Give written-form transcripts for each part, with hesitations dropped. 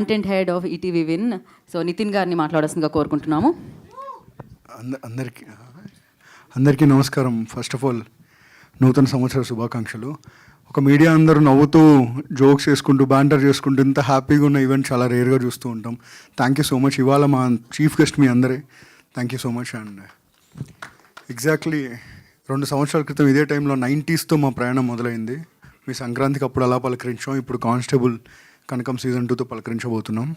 Content head of ETV win. So Nithin గారిని మాట్లాడాల్సిందిగా కోరుకుంటున్నాము. అందరికీ నమస్కారం. ఫస్ట్ ఆఫ్ ఆల్ నూతన సంవత్సర శుభాకాంక్షలు. ఒక మీడియా అందరూ నవ్వుతూ జోక్స్ చేసుకుంటూ బ్యాంటర్ చేసుకుంటూ ఇంత హ్యాపీగా ఉన్న ఈవెంట్ చాలా రేర్గా చూస్తూ ఉంటాం. Thank you so much. ఇవాళ మా చీఫ్ గెస్ట్ మీ అందరే. Thank you so much. And exactly 2 సంవత్సరాల క్రితం ఇదే టైంలో 90s మా ప్రయాణం మొదలైంది. మీ సంక్రాంతికి అప్పుడు అలా పలకరించాం. ఇప్పుడు కానిస్టేబుల్ కనకం సీజన్ 2తో పలకరించబోతున్నాం.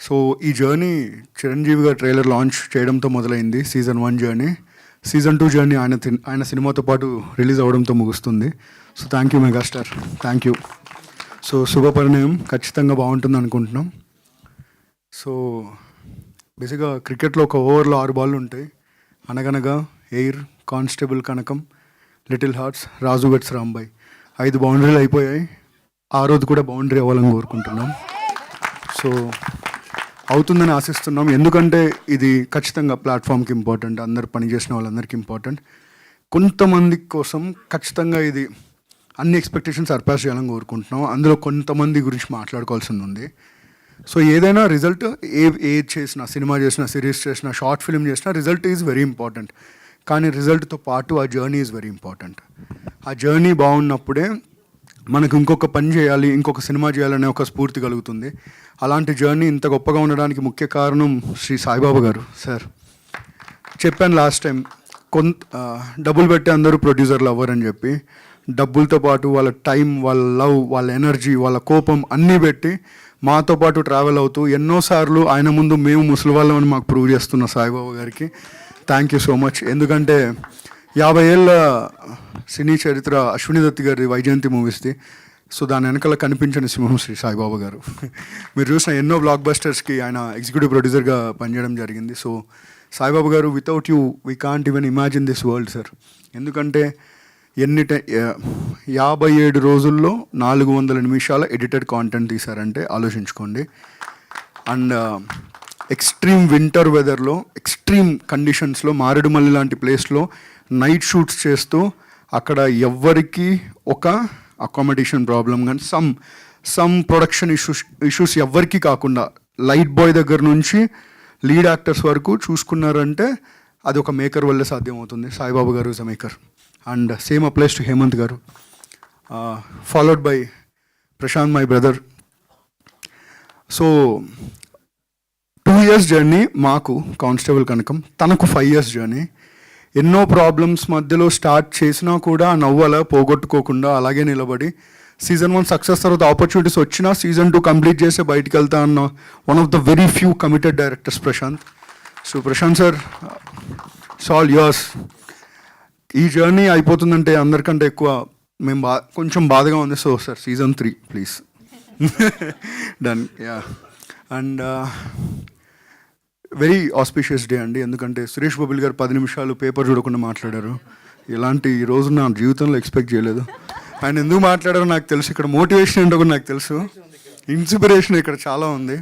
సో ఈ జర్నీ చిరంజీవి గారు ట్రైలర్ లాంచ్ చేయడంతో మొదలైంది. Season 1 journey. సీజన్ 2 జర్నీ ఆయన సినిమాతో పాటు రిలీజ్ అవ్వడంతో ముగుస్తుంది. So thank you megastar, thank you. So Subhaparinayam ఖచ్చితంగా బాగుంటుంది అనుకుంటున్నాం. సో బేసిక్గా క్రికెట్లో ఒక ఓవర్లో 6 బాళ్ళు ఉంటాయి. అనగనగా, ఎయిర్, కానిస్టేబుల్ కనకం, లిటిల్ హార్ట్స్, రాజు వెట్స్ రాంబాయ్ 5 బౌండరీలు అయిపోయాయి. 6వది కూడా బౌండరీ అవ్వాలని కోరుకుంటున్నాం. సో అవుతుందని ఆశిస్తున్నాం. ఎందుకంటే ఇది ఖచ్చితంగా ప్లాట్ఫామ్కి ఇంపార్టెంట్, అందరు పనిచేసిన వాళ్ళందరికీ ఇంపార్టెంట్. కొంతమంది కోసం ఖచ్చితంగా ఇది అన్ని ఎక్స్పెక్టేషన్స్ సర్పాస్ చేయాలని కోరుకుంటున్నాం. అందులో కొంతమంది గురించి మాట్లాడుకోవాల్సింది ఉంది. సో ఏదైనా రిజల్ట్ ఏది చేసినా, సినిమా చేసినా, సిరీస్ చేసినా, షార్ట్ ఫిల్మ్ చేసినా రిజల్ట్ ఈజ్ వెరీ ఇంపార్టెంట్. కానీ రిజల్ట్తో పాటు ఆ జర్నీ ఈజ్ వెరీ ఇంపార్టెంట్. ఆ జర్నీ బాగున్నప్పుడే మనకు ఇంకొక పని చేయాలి, ఇంకొక సినిమా చేయాలనే ఒక స్ఫూర్తి కలుగుతుంది. అలాంటి జర్నీ ఇంత గొప్పగా ఉండడానికి ముఖ్య కారణం శ్రీ సాయిబాబా గారు. సార్ చెప్పాను లాస్ట్ టైం, డబ్బులు పెట్టి అందరూ ప్రొడ్యూసర్లు అవ్వరని చెప్పి, డబ్బులతో పాటు వాళ్ళ టైం, వాళ్ళ లవ్, వాళ్ళ ఎనర్జీ, వాళ్ళ కోపం అన్నీ పెట్టి మాతో పాటు ట్రావెల్ అవుతూ ఎన్నోసార్లు ఆయన ముందు మేము ముసలి వాళ్ళమని మాకు ప్రూవ్ చేస్తున్న సాయిబాబా గారికి థ్యాంక్ యూ సో మచ్. ఎందుకంటే 50 ఏళ్ళ సినీ చరిత్ర అశ్విని దత్ గారి వైజయంతి మూవీస్ది. సో దాని వెనకాల కనిపించని సింహం శ్రీ సాయిబాబా గారు. మీరు చూసిన ఎన్నో బ్లాక్ బస్టర్స్కి ఆయన ఎగ్జిక్యూటివ్ ప్రొడ్యూసర్గా పనిచేయడం జరిగింది. సో సాయిబాబా గారు, without you we can't even imagine this world sir. ఎందుకంటే 57 రోజుల్లో 400 నిమిషాల ఎడిటెడ్ కాంటెంట్ తీశారంటే ఆలోచించుకోండి. అండ్ ఎక్స్ట్రీమ్ వింటర్ వెదర్లో, ఎక్స్ట్రీమ్ కండిషన్స్లో, మారేడుమల్లి లాంటి ప్లేస్లో నైట్ షూట్స్ చేస్తూ అక్కడ ఎవ్వరికి ఒక అకామిడేషన్ ప్రాబ్లం కానీ సమ్ ప్రొడక్షన్ ఇష్యూస్ ఎవ్వరికి కాకుండా లైట్ బాయ్ దగ్గర నుంచి లీడ్ యాక్టర్స్ వరకు చూసుకున్నారంటే అది ఒక మేకర్ వల్లే సాధ్యమవుతుంది. Saibaba garu is a maker. And same applies to Hemanth garu, followed by Prashanth my brother. So 2 years journey మాకు కానిస్టేబుల్ కనకం, తనకు 5 years జర్నీ. ఎన్నో ప్రాబ్లమ్స్ మధ్యలో స్టార్ట్ చేసినా కూడా నవ్వలా పోగొట్టుకోకుండా అలాగే నిలబడి సీజన్ 1 సక్సెస్ తర్వాత ఆపర్చునిటీస్ వచ్చినా సీజన్ 2 కంప్లీట్ చేసి బయటికి వెళ్తా అన్న one of the very few committed directors Prashanth. So Prashanth sir, it's all yours. ఈ జర్నీ అయిపోతుందంటే అందరికంటే ఎక్కువ మేము కొంచెం బాధగా ఉంది. So sir season 3 please. Done. Yeah. And very auspicious day అండి. ఎందుకంటే సురేష్ బాబుల్ గారు 10 నిమిషాలు పేపర్ చూడకుండా మాట్లాడారు. ఇలాంటి ఈ రోజు నా జీవితంలో ఎక్స్పెక్ట్ చేయలేదు. ఆయన ఎందుకు మాట్లాడారో నాకు తెలుసు, ఇక్కడ మోటివేషన్ ఏంటో కూడా నాకు తెలుసు, ఇన్స్పిరేషన్ ఇక్కడ చాలా ఉంది.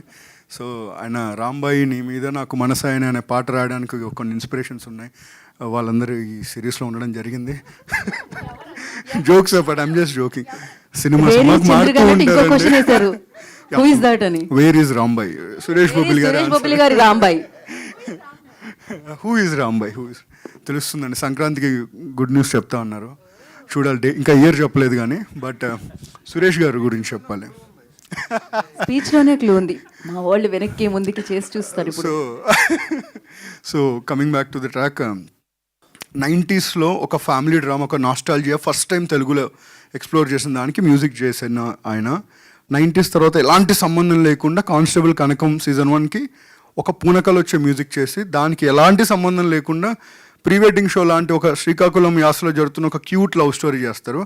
సో ఆయన రాంబాయి నీ మీద నాకు మనసాయన అనే పాట రాయడానికి కొన్ని ఇన్స్పిరేషన్స్ ఉన్నాయి. వాళ్ళందరూ ఈ సిరీస్లో ఉండడం జరిగింది. Jokes but I'm just joking. Cinema మారుతూ వేర్ ఈజ్ రాంబాయ్? సురేష్ బొబ్బిలి గారి రాంబాయ్. Who is Rambai? తెలుస్తుందండి. సంక్రాంతికి గుడ్ న్యూస్ చెప్తా ఉన్నారు, చూడాలి. ఇంకా ఇయర్ చెప్పలేదు కానీ, బట్ సురేష్ గారి గురించి చెప్పాలి. స్పీచ్లోనే క్లూ ఉంది. మా వాళ్ళు వెనక్కి ముందుకి చేసి చూస్తారు. So coming back to the track, 90s ఒక ఫ్యామిలీ డ్రామా, ఒక నాస్టాలజియా ఫస్ట్ టైం తెలుగులో ఎక్స్ప్లోర్ చేసిన దానికి మ్యూజిక్ చేసిన ఆయన. 90s తర్వాత ఎలాంటి సంబంధం లేకుండా కానిస్టేబుల్ కనకం సీజన్ 1కి ఒక పూనకలు వచ్చే మ్యూజిక్ చేసి దానికి ఎలాంటి సంబంధం లేకుండా ప్రీ వెడ్డింగ్ షో లాంటి ఒక శ్రీకాకుళం యాసలో జరుగుతున్న ఒక క్యూట్ లవ్ స్టోరీ చేస్తారు.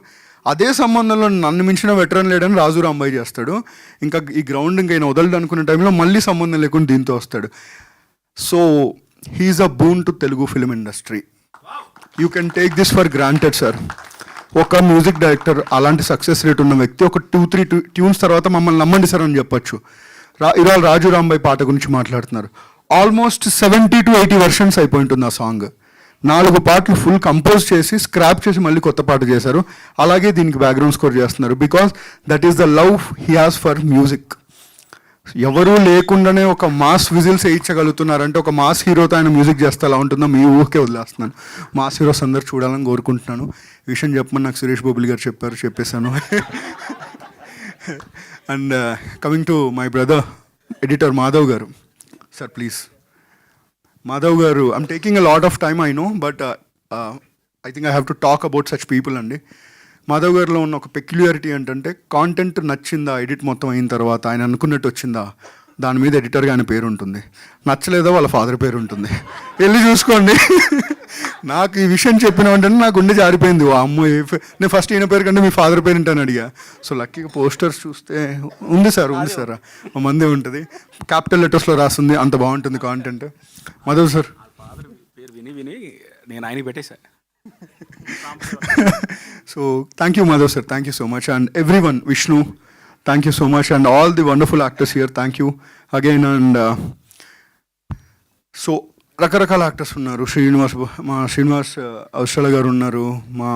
అదే సంబంధంలో నన్ను మించిన వెటరన్ లేడని రాజు రాంబాయి చేస్తాడు. ఇంకా ఈ గ్రౌండ్ ఇంకా ఆయన వదలడు అనుకునే టైంలో మళ్ళీ సంబంధం లేకుండా దీంతో వస్తాడు. So he is a boon to Telugu film industry. You can take this for granted sir. ఒక మ్యూజిక్ డైరెక్టర్ అలాంటి సక్సెస్ రేట్ ఉన్న వ్యక్తి ఒక 2-3 ట్యూన్స్ తర్వాత మమ్మల్ని నమ్మండి సార్ అని చెప్పొచ్చు. ఇవాళ రాజు రాంబాయి పాట గురించి మాట్లాడుతున్నారు. ఆల్మోస్ట్ 70 to 80 వెర్షన్స్ అయిపోయి ఉంటుంది ఆ సాంగ్. 4 పాటలు ఫుల్ కంపోజ్ చేసి స్క్రాప్ చేసి మళ్ళీ కొత్త పాట చేశారు. అలాగే దీనికి బ్యాక్గ్రౌండ్ స్కోర్ చేస్తున్నారు. Because that is the love he has for music. ఎవరూ లేకుండానే ఒక మాస్ విజిల్స్ వేయించగలుగుతున్నారంటే ఒక మాస్ హీరోతో ఆయన మ్యూజిక్ చేస్తే ఎలా ఉంటుందో మీ ఊరికే వదిలేస్తున్నాను. మాస్ హీరోస్ అందరు చూడాలని కోరుకుంటున్నాను. ఈ విషయం చెప్పమని నాకు సురేష్ బొబ్బిలి గారు చెప్పేశాను. And coming to my brother editor Madhav గారు, సార్ ప్లీజ్. మాధవ్ గారు, I'm taking a lot of time I know, but I think I have to talk about such people అండి. మాధవ్ గారిలో ఉన్న ఒక పెక్యులారిటీ ఏంటంటే కాంటెంట్ నచ్చిందా, ఎడిట్ మొత్తం అయిన తర్వాత ఆయన అనుకున్నట్టు వచ్చిందా, దాని మీద ఎడిటర్గా ఆయన పేరు ఉంటుంది. నచ్చలేదో వాళ్ళ ఫాదర్ పేరు ఉంటుంది. వెళ్ళి చూసుకోండి. నాకు ఈ విషయం చెప్పిన వెంటనే నాకు గుండె జారిపోయింది. ఓ అమ్మో, నేను ఫస్ట్ ఈయన పేరు కంటే మీ ఫాదర్ పేరు ఏంటని అడిగా. సో లక్కీగా పోస్టర్స్ చూస్తే ఉంది సార్ మా మందే ఉంటుంది. క్యాపిటల్ లెటర్స్లో రాస్తుంది, అంత బాగుంటుంది కాంటెంట్. మాధవ్ సార్ పేరు విని విని నేను ఆయన పెట్టేశా. So thank you Madhav sir, thank you so much, and everyone, Vishnu, thank you so much, and all the wonderful actors here, thank you again. And so రకరకాల యాక్టర్స్ ఉన్నారు. శ్రీనివాస్ అవసరాల గారు ఉన్నారు, మా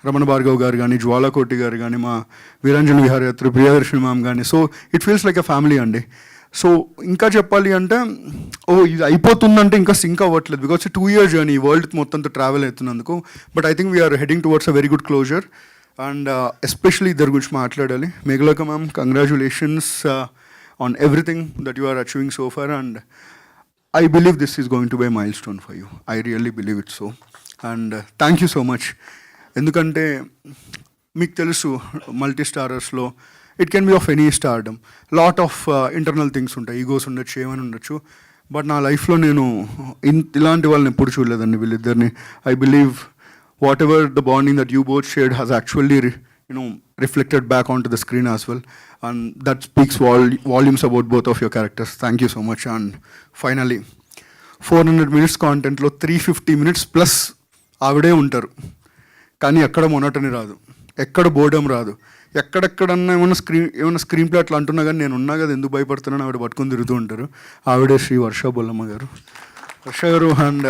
రమణ భార్గవ్ గారు కానీ, జ్వాలాకోటి గారు కానీ, మా వీరాంజన్ విహారయాత్రి ప్రియదర్శిని మ్యామ్ కానీ. So it feels like a family అండి. సో ఇంకా చెప్పాలి అంటే ఇది అయిపోతుందంటే ఇంకా సింక్ అవ్వట్లేదు, బికాస్ 2 year జర్నీ వరల్డ్ మొత్తంతో ట్రావెల్ అవుతున్నందుకు. But I think we're heading towards a very good closure. And especially ఇద్దరి గురించి మాట్లాడాలి. Meghalaka ma'am, congratulations on everything that you are achieving so far, and I believe this is going to be a milestone for you. I really believe it so. And thank you so much. ఎందుకంటే మీకు తెలుసు మల్టీ స్టారర్స్లో it can be of any stardom, lot of internal things ఉంటాయి, egos ఉండొచ్చు, ఏమైనా ఉండొచ్చు. But నా లైఫ్లో నేను ఇలాంటి వాళ్ళని ఎప్పుడు చూడలేదండి వీళ్ళిద్దరిని. I believe what ever the bonding that you both shared has actually reflected back onto the screen as well, and that speaks volumes about both of your characters. Thank you so much. And finally 400 minutes content lo 350 minutes plus ఆవిడే ఉంటారు, కానీ ఎక్కడ మొనటని రాదు, ఎక్కడ boredom రాదు. ఎక్కడెక్కడన్నా ఏమైనా screen play అట్లా అంటున్నా కానీ నేను ఉన్నా కదా ఎందుకు భయపడుతున్నాను ఆవిడ పట్టుకొని తిరుగుతూ ఉంటారు. ఆవిడే శ్రీ వర్ష Bollamma garu. Varsha garu, and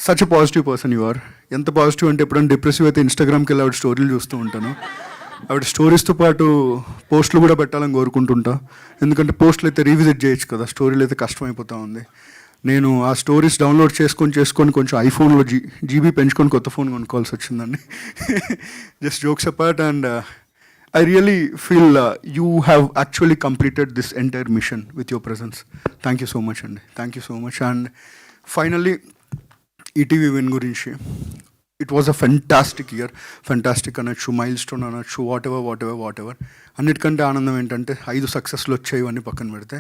such a positive person you are. ఎంత పాజిటివ్ అంటే ఎప్పుడైనా డిప్రెసివ్ అయితే ఇన్స్టాగ్రామ్కి వెళ్ళి ఆవిడ స్టోరీలు చూస్తూ ఉంటాను. ఆవిడ స్టోరీస్తో పాటు పోస్టులు కూడా పెట్టాలని కోరుకుంటుంటా, ఎందుకంటే పోస్టులు అయితే రీవిజిట్ చేయొచ్చు కదా, స్టోరీలు అయితే కష్టమైపోతూ ఉంది. నేను ఆ స్టోరీస్ డౌన్లోడ్ చేసుకొని కొంచెం ఐఫోన్లో జీబీ పెంచుకొని కొత్త ఫోన్ కొనుక్కోవాల్సి వచ్చిందండి. Just jokes apart, and I really feel you have actually completed this entire mission with your presence. Thank you so much, and thank you so much. And finally, ETV win గురించి, it was a fantastic year. Fantastic అనొచ్చు, milestone అనొచ్చు, whatever. అన్నిటికంటే ఆనందం ఏంటంటే 5 సక్సెస్లు వచ్చాయి, ఇవన్నీ పక్కన పెడితే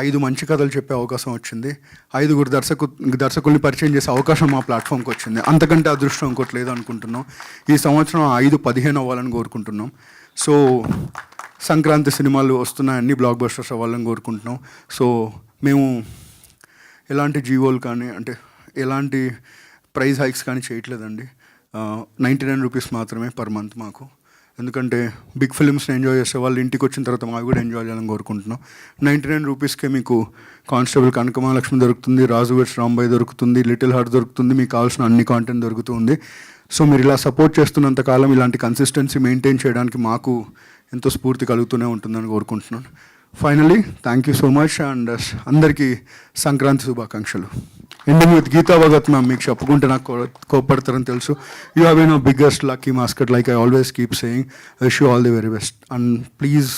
5 మంచి కథలు చెప్పే అవకాశం వచ్చింది, 5 దర్శకుల్ని పరిచయం చేసే అవకాశం మా ప్లాట్ఫామ్కి వచ్చింది. అంతకంటే అదృష్టం ఇంకోటి లేదు అనుకుంటున్నాం. ఈ సంవత్సరం 5-15 అవ్వాలని కోరుకుంటున్నాం. సో సంక్రాంతి సినిమాలు వస్తున్నాయి, అన్ని బ్లాక్ బస్టర్స్ అవ్వాలని కోరుకుంటున్నాం. సో మేము ఎలాంటి జీవోలు కానీ, అంటే ఎలాంటి ప్రైస్ హైక్స్ కానీ చేయట్లేదండి. 99 రూపీస్ మాత్రమే పర్ మంత్ మాకు. ఎందుకంటే బిగ్ ఫిలిమ్స్ని ఎంజాయ్ చేసే వాళ్ళు ఇంటికి వచ్చిన తర్వాత మాకు కూడా ఎంజాయ్ చేయాలని కోరుకుంటున్నాం. 99 రూపీస్కే మీకు కానిస్టేబుల్ కనకమహాలక్ష్మి దొరుకుతుంది, రాజు వెడ్స్ రాంబాయ్ దొరుకుతుంది, లిటిల్ హార్ట్ దొరుకుతుంది, మీకు కావాల్సిన అన్ని కాంటెంట్ దొరుకుతుంది. సో మీరు ఇలా సపోర్ట్ చేస్తున్నంత కాలం ఇలాంటి కన్సిస్టెన్సీ మెయింటైన్ చేయడానికి మాకు ఎంతో స్ఫూర్తి కలుగుతూనే ఉంటుందని కోరుకుంటున్నాను. Finally thank you so much, and అందరికీ సంక్రాంతి శుభాకాంక్షలు. Ending with Geetha Bhagat ma'am. మీకు చెప్పుకుంటే నాకు కోపడతారని తెలుసు. You have been a biggest lucky mascot, like I always keep saying. Wish you all the very best, and please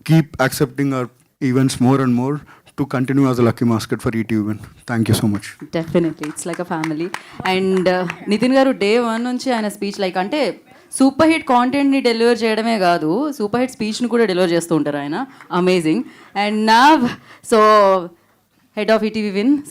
keep accepting our events more and more to continue as a lucky mascot for ETV Win. Thank you so much. Definitely it's like a family. And Nithin garu day 1 నుంచి ఆయన speech like అంటే super hit కాంటెంట్ని deliver చేయడమే కాదు, super hit స్పీచ్ని కూడా deliver చేస్తూ ఉంటారు ఆయన. అమేజింగ్. అండ్ నా so head of ETV win